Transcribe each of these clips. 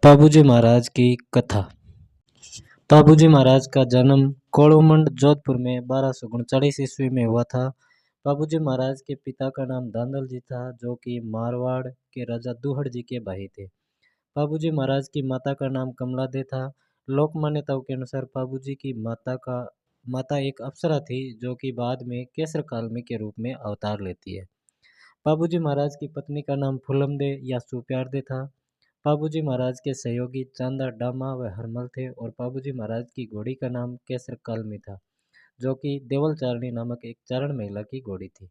बाबूजी महाराज की कथा। बाबूजी महाराज का जन्म कोलुमंड जोधपुर में 1239 ईस्वी में हुआ था। बाबूजी महाराज के पिता का नाम धांधल जी था, जो कि मारवाड़ के राजा दूहड़ जी के भाई थे। बाबूजी महाराज की माता का नाम कमला दे था। लोक मान्यताओं के अनुसार बाबूजी की माता एक अप्सरा थी, जो कि बाद में केसर कालमी के रूप में अवतार लेती है। बाबूजी महाराज की पत्नी का नाम फुलमदे या सुप्यारदे था। बाबूजी महाराज के सहयोगी चांदा डामा व हरमल थे और बाबूजी महाराज की घोड़ी का नाम केसर कालमी था, जो कि देवल चारणी नामक एक चारण महिला की घोड़ी थी।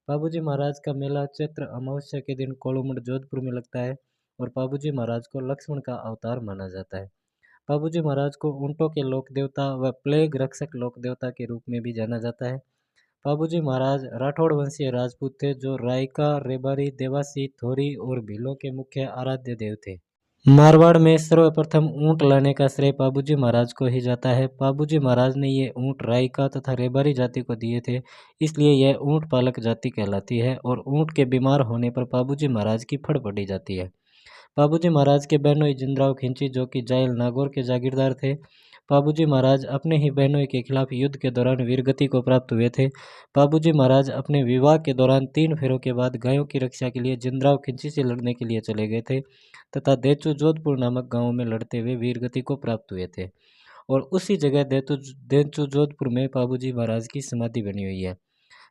बाबूजी महाराज का मेला चैत्र अमावस्या के दिन कोलुमंड जोधपुर में लगता है और बाबूजी महाराज को लक्ष्मण का अवतार माना जाता है। बाबूजी महाराज को ऊंटों के लोक देवता व प्लेग रक्षक लोक देवता के रूप में भी जाना जाता है। बाबूजी महाराज राठौड़ वंशीय राजपूत थे, जो रायका, रेबारी, देवासी, थोरी और भीलों के मुख्य आराध्य देव थे। मारवाड़ में सर्वप्रथम ऊंट लाने का श्रेय बाबूजी महाराज को ही जाता है। बाबूजी महाराज ने ये ऊंट रायका तथा रेबारी जाति को दिए थे, इसलिए यह ऊंट पालक जाति कहलाती है और ऊंट के बीमार होने पर बाबूजी महाराज की फड़ पड़ी जाती है। बाबूजी महाराज के बहनोई जिंदराव खिंची, जो कि जायल नागौर के जागीरदार थे। बाबूजी महाराज अपने ही बहनोई के खिलाफ युद्ध के दौरान वीरगति को प्राप्त हुए थे। बाबूजी महाराज अपने विवाह के दौरान 3 फेरों के बाद गायों की रक्षा के लिए जिंदराव खिंची से लड़ने के लिए चले गए थे तथा देचू जोधपुर नामक गांव में लड़ते हुए वीरगति को प्राप्त हुए थे और उसी जगह देचू जोधपुर में बाबूजी महाराज की समाधि बनी हुई है।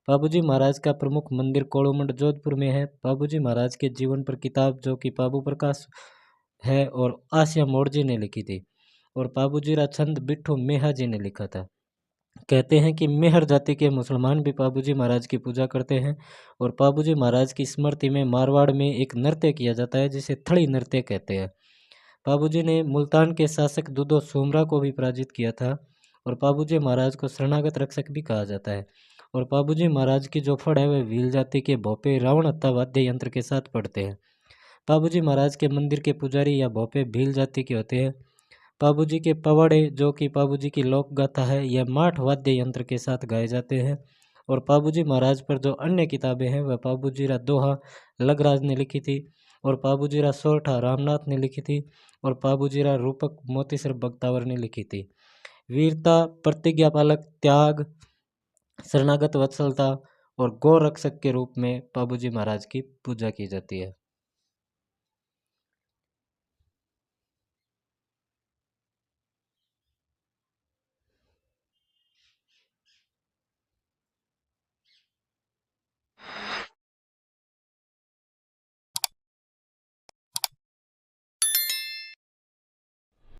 बाबूजी महाराज का प्रमुख मंदिर कोलुमंड जोधपुर में है। बाबूजी महाराज के जीवन पर किताब, जो कि बाबू प्रकाश है और आसिया मोड़जी ने लिखी थी, और बाबूजीरा छंद बिट्ठू मेहा जी ने लिखा था। कहते हैं कि मेहर जाति के मुसलमान भी बाबूजी महाराज की पूजा करते हैं और बाबूजी महाराज की स्मृति में मारवाड़ में एक नृत्य किया जाता है, जिसे थड़ी नृत्य कहते हैं। बाबूजी ने मुल्तान के शासक दुदो सोमरा को भी पराजित किया था और बाबूजी महाराज को शरणागत रक्षक भी कहा जाता है। और बाबूजी महाराज की जो फड़ है वह भील जाति के भोपे रावण हत्ता वाद्य यंत्र के साथ पढ़ते हैं। बाबूजी महाराज के मंदिर के पुजारी या भोपे भील जाति के होते हैं। बाबूजी के पवाड़े, जो कि बाबूजी की लोक गाथा है, यह माठ वाद्य यंत्र के साथ गाए जाते हैं। और बाबूजी महाराज पर जो अन्य किताबें हैं वह बाबूजीरा दोहा लगराज ने लिखी थी और बाबूजीरा सोरठा रामनाथ ने लिखी थी और बाबूजीरा रूपक मोतीसर बख्तावर ने लिखी थी। वीरता, प्रतिज्ञा पालक, त्याग, शरणागत वत्सलता और गौ रक्षक के रूप में बाबूजी महाराज की पूजा की जाती है।